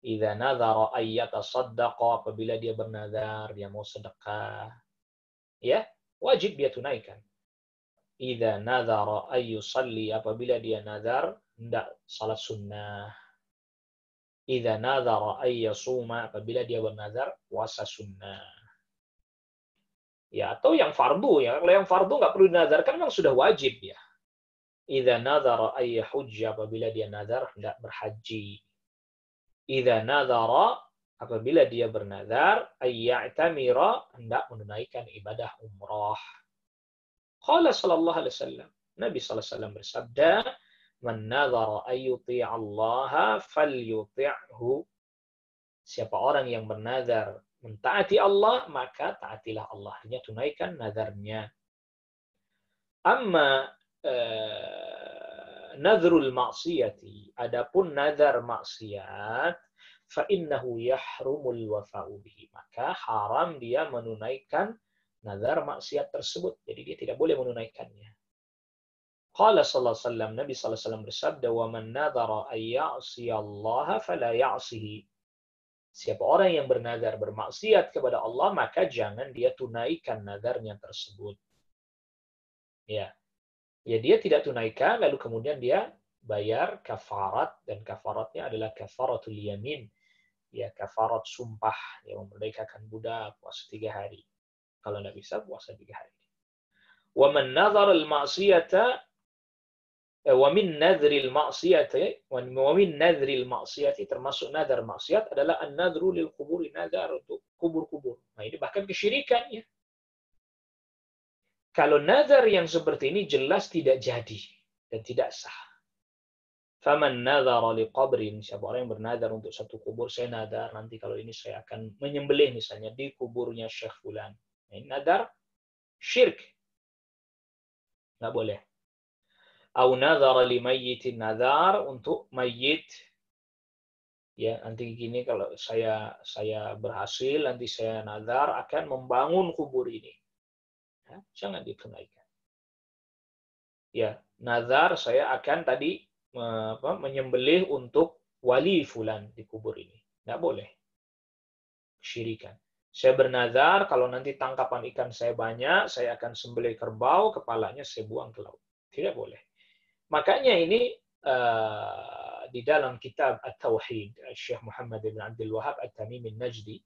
Idza nadzara ay yatasaddaqa, apabila dia bernazar dia mau sedekah, ya, wajib dia tunaikan. Idza nadzara ay yusalli, apabila dia nazar hendak salat sunnah. Idza nadzara ay yasuma, apabila dia bernazar puasa sunnah. Ya, atau yang fardu ya. Kalau yang fardu nggak perlu dinazarkan memang sudah wajib ya. Idza nadzara ay yahujja, apabila dia nazar hendak berhaji. Idza nadzara, apabila dia bernazar ay ya'tamira, hendak menunaikan ibadah umrah. Qala sallallahu alaihi wasallam, Nabi sallallahu alaihi wasallam bersabda, "Man nadzara ay yuti'a Allah falyuti'hu." Siapa orang yang bernazar mentaati Allah, maka taatilah Allah. Artinya tunaikan nazarnya. Amma nadhrul ma'siyati, adapun nazar maksiat, fa innahu yahrumul wafa'u bihi, maka haram dia menunaikan nazar maksiat tersebut. Jadi dia tidak boleh menunaikannya. Qala sallallahu alaihi wasallam, Nabi sallallahu alaihi wasallam bersabda, "Wa man nadhara ay ya'siyallaha fala ya'sihi." Siapa orang yang bernazar bermaksiat kepada Allah, maka jangan dia tunaikan nazarnya tersebut. Ya. Ya, dia tidak tunaikan, lalu kemudian dia bayar kafarat, dan kafaratnya adalah kafaratul yamin. Ya, kafarat sumpah, yang memerdekakan budak, puasa 3 hari. Kalau tidak bisa, puasa 3 hari. Wa man nadhara al-ma'siyata wa min nadhril ma'siyati termasuk nadar maksiat adalah an-nadhru lil quburi, nadar untuk kubur-kubur. Nah, ini bahkan kesyirikan ya. Kalau nadar yang seperti ini jelas tidak jadi dan tidak sah. Faman nadhara li qabrin, siapa orang yang bernadar untuk satu kubur, saya nadar nanti kalau ini saya akan menyembelih misalnya di kuburnya Syekh fulan. Nah, ini nadar syirik. Nggak boleh. Au nadhara li mayyitin, nadar untuk mayyit. Ya, nanti gini kalau saya berhasil, nanti saya nadar akan membangun kubur ini. Ya, jangan ditunaikan. Ya, nazar saya akan tadi menyembelih untuk wali fulan di kubur ini. Nggak boleh. Kesyirikan. Saya bernazar kalau nanti tangkapan ikan saya banyak, saya akan sembelih kerbau, kepalanya saya buang ke laut. Tidak boleh. Makanya ini di dalam kitab At-Tauhid, Syekh Muhammad bin Abdul Wahab At-Tamimi Najdi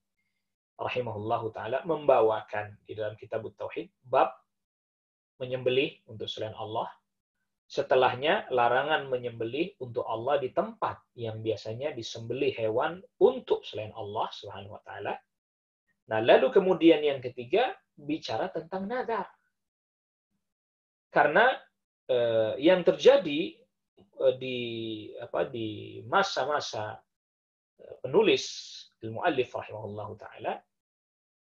rahimahullahu taala membawakan di dalam kitab At-Tauhid bab menyembelih untuk selain Allah. Setelahnya larangan menyembelih untuk Allah di tempat yang biasanya disembelih hewan untuk selain Allah Subhanahu wa taala. Nah, lalu kemudian yang ketiga bicara tentang nazar. Karena yang terjadi di masa-masa penulis al-muallif rahimahullahu taala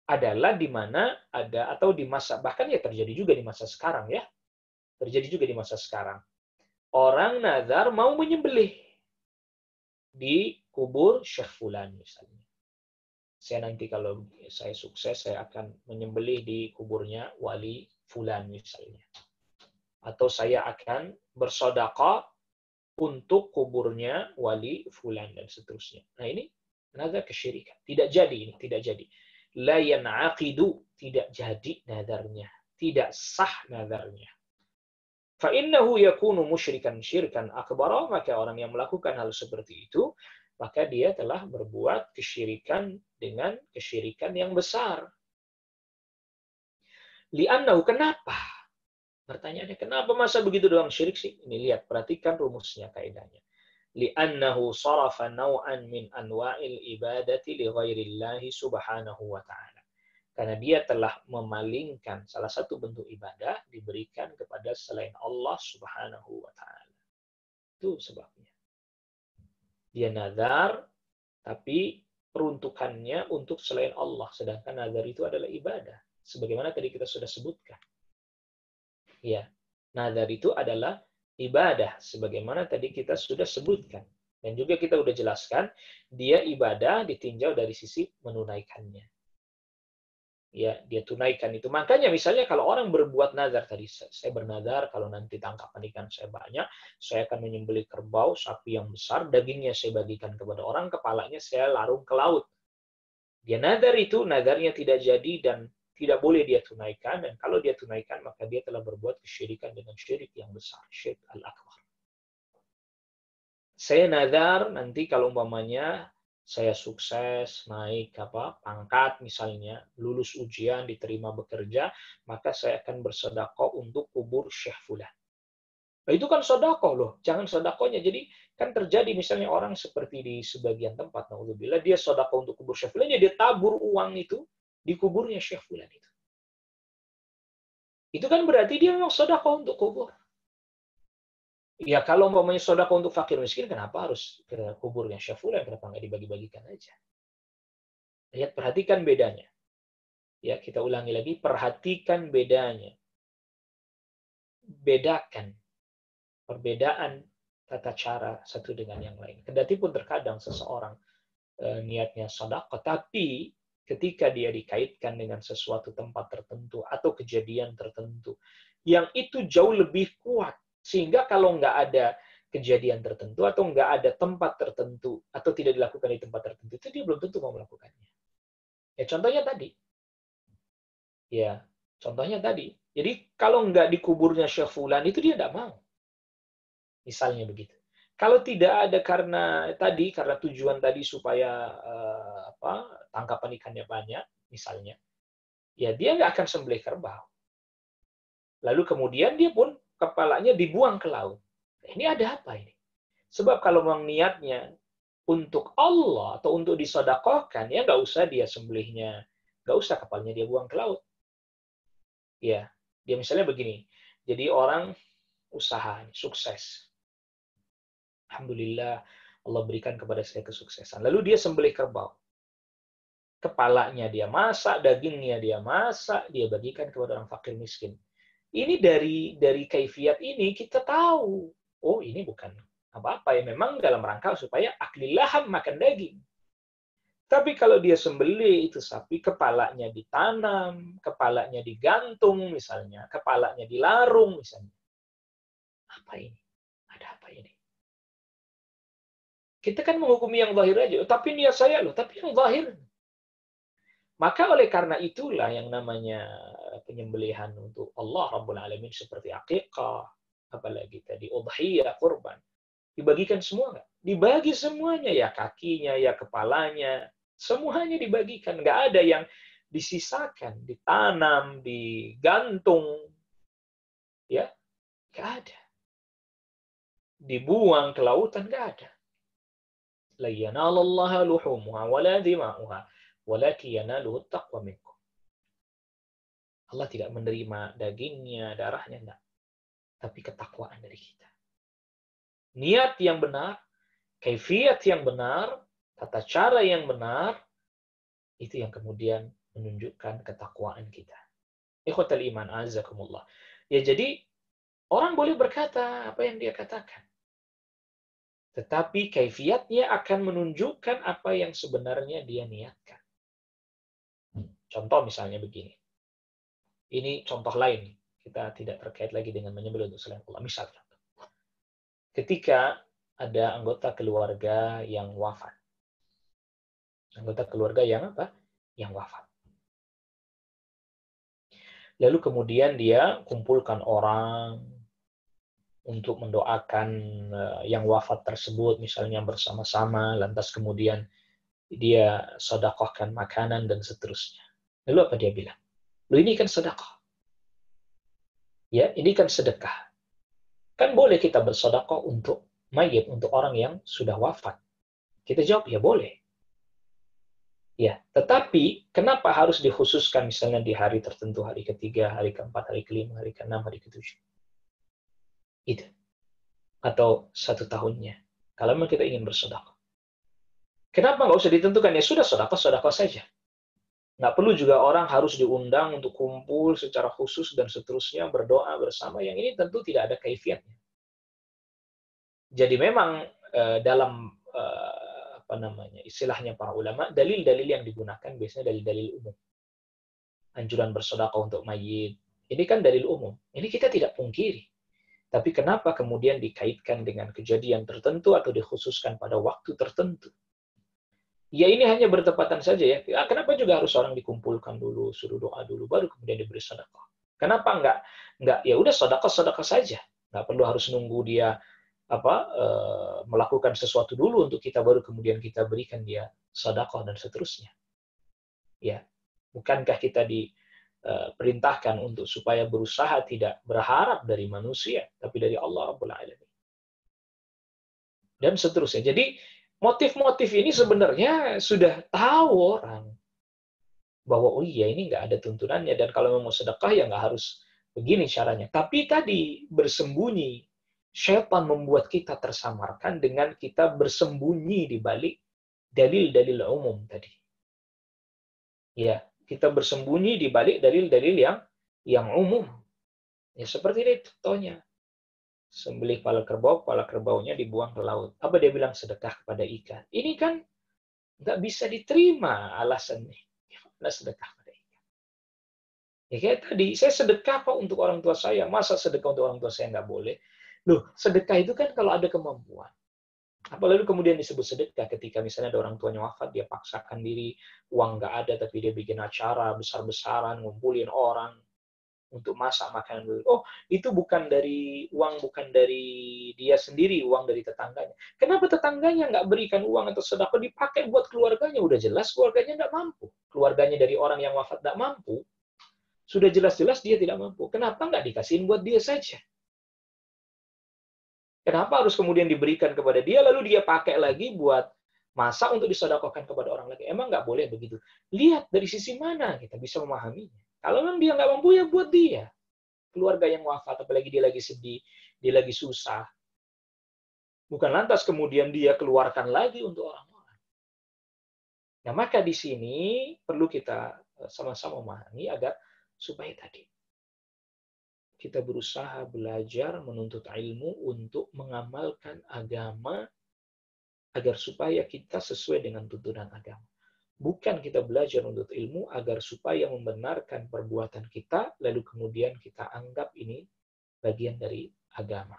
adalah di mana ada, atau di masa, bahkan ya terjadi juga di masa sekarang ya. Terjadi juga di masa sekarang. Orang nazar mau menyembelih di kubur Syekh fulan misalnya. Saya nanti kalau saya sukses saya akan menyembelih di kuburnya wali fulan misalnya. Atau saya akan bersedekah untuk kuburnya wali fulan dan seterusnya. Nah, ini nazar kesyirikan. Tidak jadi ini, tidak jadi. La yan'aqidu, tidak jadi nazarnya. Tidak sah nazarnya. Fa innahu yakunu musyrikan syirkan akbar, maka orang yang melakukan hal seperti itu, maka dia telah berbuat kesyirikan dengan kesyirikan yang besar. Li'annahu, kenapa? Pertanyaannya, kenapa masa begitu doang syirik sih? Ini lihat, perhatikan rumusnya, kaidahnya. Li'annahu sarafa naw'an min anwa'il ibadati li ghairillahi subhanahu wa ta'ala. Karena dia telah memalingkan salah satu bentuk ibadah diberikan kepada selain Allah Subhanahu wa taala. Itu sebabnya. Dia nazar tapi peruntukannya untuk selain Allah, sedangkan nazar itu adalah ibadah. Sebagaimana tadi kita sudah sebutkan. Ya, nazar itu adalah ibadah sebagaimana tadi kita sudah sebutkan. Dan juga kita sudah jelaskan, dia ibadah ditinjau dari sisi menunaikannya. ya dia tunaikan itu. Makanya misalnya kalau orang berbuat nazar tadi, saya bernazar kalau nanti tangkapan ikan saya banyak, saya akan menyembelih kerbau, sapi yang besar, dagingnya saya bagikan kepada orang, kepalanya saya larung ke laut. Dia nazar itu, nazarnya tidak jadi dan tidak boleh dia tunaikan, dan kalau dia tunaikan maka dia telah berbuat kesyirikan dengan syirik yang besar, syirik al-akbar. Saya nazar nanti kalau umpamanya saya sukses naik pangkat misalnya, lulus ujian, diterima bekerja, maka saya akan bersedekah untuk kubur Syekh Fulan. Nah, itu kan sedekah loh, jangan sedekahnya. Jadi kan terjadi misalnya orang seperti di sebagian tempat, naudzubillah, dia sedekah untuk kubur Syekh Fulan, dia tabur uang itu di kuburnya Syekh Fulan itu. Itu kan berarti dia memang sedekah untuk kubur. Ya kalau umpamanya sedekah untuk fakir miskin, kenapa harus ke kuburnya Syekh Fulan? Kenapa nggak dibagi-bagikan aja? Lihat, perhatikan bedanya. Ya, kita ulangi lagi, perhatikan bedanya. Bedakan perbedaan tata cara satu dengan yang lain. Kendati pun terkadang seseorang niatnya sedekah, tapi ketika dia dikaitkan dengan sesuatu tempat tertentu atau kejadian tertentu, yang itu jauh lebih kuat. Sehingga kalau nggak ada kejadian tertentu atau nggak ada tempat tertentu atau tidak dilakukan di tempat tertentu, itu dia belum tentu mau melakukannya. Ya contohnya tadi. Ya, contohnya tadi. Jadi kalau nggak di kuburnya Syekh Fulan itu dia nggak mau. Misalnya begitu. Kalau tidak ada karena tujuan tadi supaya tangkapan ikannya banyak, misalnya, ya dia nggak akan sembelih kerbau. Lalu kemudian dia pun kepalanya dibuang ke laut. Ini ada apa ini? Sebab kalau memang niatnya untuk Allah atau untuk disedekahkan, ya nggak usah dia sembelihnya, nggak usah kepalanya dia buang ke laut. Ya, dia misalnya begini. Jadi orang usaha sukses. Alhamdulillah Allah berikan kepada saya kesuksesan. Lalu dia sembelih kerbau. Kepalanya dia masak, dagingnya dia masak, dia bagikan kepada orang fakir miskin. Ini dari kaifiat ini kita tahu, oh ini bukan apa-apa ya, memang dalam rangka supaya akli laham, makan daging. Tapi kalau dia sembelih itu sapi, kepalanya ditanam, kepalanya digantung misalnya, kepalanya dilarung misalnya. Apa ini? Ada apa ini? Kita kan menghukumi yang zahir aja, tapi niat saya loh, tapi yang zahir. Maka oleh karena itulah yang namanya penyembelihan untuk Allah Rabbul Alamin seperti akikah, apalagi tadi udhiyah, kurban. Dibagikan semua nggak? Dibagi semuanya, ya kakinya, ya kepalanya, semuanya dibagikan. Nggak ada yang disisakan, ditanam, digantung, ya nggak ada. Dibuang ke lautan, nggak ada. La yanalallaha luhumuha wala dima'uha walakin yanaluhu taqwa minkum. Allah tidak menerima dagingnya, darahnya, enggak. Tapi ketakwaan dari kita. Niat yang benar, kaifiat yang benar, tata cara yang benar, itu yang kemudian menunjukkan ketakwaan kita. Ikhwatal iman, azakumullah. Ya jadi, orang boleh berkata apa yang dia katakan. Tetapi kaifiatnya akan menunjukkan apa yang sebenarnya dia niatkan. Contoh misalnya begini. Ini contoh lain. Kita tidak terkait lagi dengan menyembelih untuk selain Allah. Misalnya, ketika ada anggota keluarga yang wafat. Anggota keluarga yang apa? Yang wafat. Lalu kemudian dia kumpulkan orang untuk mendoakan yang wafat tersebut, misalnya bersama-sama, lantas kemudian dia sedekahkan makanan dan seterusnya. Lalu apa dia bilang? Loh, ini kan sedekah. Ya, ini kan sedekah. Kan boleh kita bersedekah untuk mayit, untuk orang yang sudah wafat. Kita jawab, ya boleh. Ya, tetapi kenapa harus dikhususkan misalnya di hari tertentu, hari ketiga, hari keempat, hari kelima, hari keenam, hari ketujuh? Itu. Atau 1 tahunnya. Kalau memang kita ingin bersedekah. Kenapa nggak usah ditentukan? Ya sudah, sedekah saja. Nggak perlu juga orang harus diundang untuk kumpul secara khusus dan seterusnya, berdoa bersama. Yang ini tentu tidak ada kaifiatnya. Jadi memang dalam istilahnya para ulama, dalil-dalil yang digunakan biasanya dalil-dalil umum. anjuran bersedekah untuk mayit. Ini kan dalil umum. Ini kita tidak pungkiri. Tapi kenapa kemudian dikaitkan dengan kejadian tertentu atau dikhususkan pada waktu tertentu? Ya ini hanya bertepatan saja ya. Kenapa juga harus orang dikumpulkan dulu, suruh doa dulu, baru kemudian diberi sedekah? Kenapa enggak ya udah sedekah saja. Enggak perlu harus nunggu dia melakukan sesuatu dulu untuk kita baru kemudian kita berikan dia sedekah dan seterusnya. Ya. Bukankah kita diperintahkan untuk supaya berusaha tidak berharap dari manusia, tapi dari Allah Rabbul Alamin. Dan seterusnya. Jadi motif-motif ini sebenarnya sudah tahu orang bahwa oh iya ini nggak ada tuntunannya dan kalau mau sedekah ya nggak harus begini caranya. Tapi tadi bersembunyi, syaitan membuat kita tersamarkan dengan kita bersembunyi di balik dalil-dalil umum tadi. Ya, kita bersembunyi di balik dalil-dalil yang umum. Ya seperti ini contohnya. Sembelih kepala kerbaunya dibuang ke laut. Apa dia bilang? Sedekah kepada ikan. Ini kan nggak bisa diterima alasannya. Gimana sedekah pada ikan? Ya kayak tadi, saya sedekah kok untuk orang tua saya. Masa sedekah untuk orang tua saya nggak boleh? Loh, sedekah itu kan kalau ada kemampuan. Apalagi kemudian disebut sedekah ketika misalnya ada orang tuanya wafat, dia paksakan diri, uang nggak ada, tapi dia bikin acara besar-besaran, ngumpulin orang, untuk masak makanan dulu. Oh, itu bukan dari dia sendiri, uang dari tetangganya. Kenapa tetangganya nggak berikan uang atau sedekah dipakai buat keluarganya? Udah jelas keluarganya nggak mampu. Keluarganya dari orang yang wafat nggak mampu. Sudah jelas-jelas dia tidak mampu. Kenapa nggak dikasihin buat dia saja? Kenapa harus kemudian diberikan kepada dia, lalu dia pakai lagi buat masak untuk disedekahkan kepada orang lagi? Emang nggak boleh begitu? Lihat dari sisi mana kita bisa memahaminya. Kalau memang dia nggak mampu, ya buat dia. Keluarga yang wafat, apalagi dia lagi sedih, dia lagi susah. Bukan lantas kemudian dia keluarkan lagi untuk orang-orang. Nah, maka di sini perlu kita sama-sama memahami agar supaya tadi kita berusaha belajar menuntut ilmu untuk mengamalkan agama agar supaya kita sesuai dengan tuntunan agama. Bukan kita belajar untuk ilmu agar supaya membenarkan perbuatan kita, lalu kemudian kita anggap ini bagian dari agama.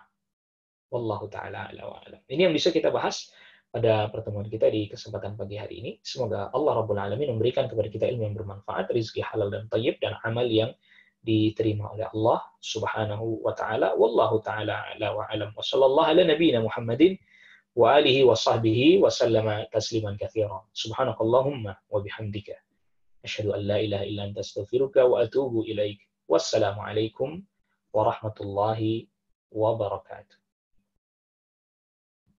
Wallahu ta'ala a'la wa a'lam. Ini yang bisa kita bahas pada pertemuan kita di kesempatan pagi hari ini. Semoga Allah Rabbul Alamin memberikan kepada kita ilmu yang bermanfaat, rizki halal dan thayyib, dan amal yang diterima oleh Allah Subhanahu wa ta'ala. Wallahu ta'ala a'la wa a'lam. Wa sallallahu ala nabiyyina Muhammadin wa alihi wa sahbihi wa sallama tasliman katsiran. Subhanakallahumma wa bihamdika asyhadu an la ilaha illa anta astaghfiruka wa atubu ilaik. Wassalamu alaikum warahmatullahi wabarakatuh.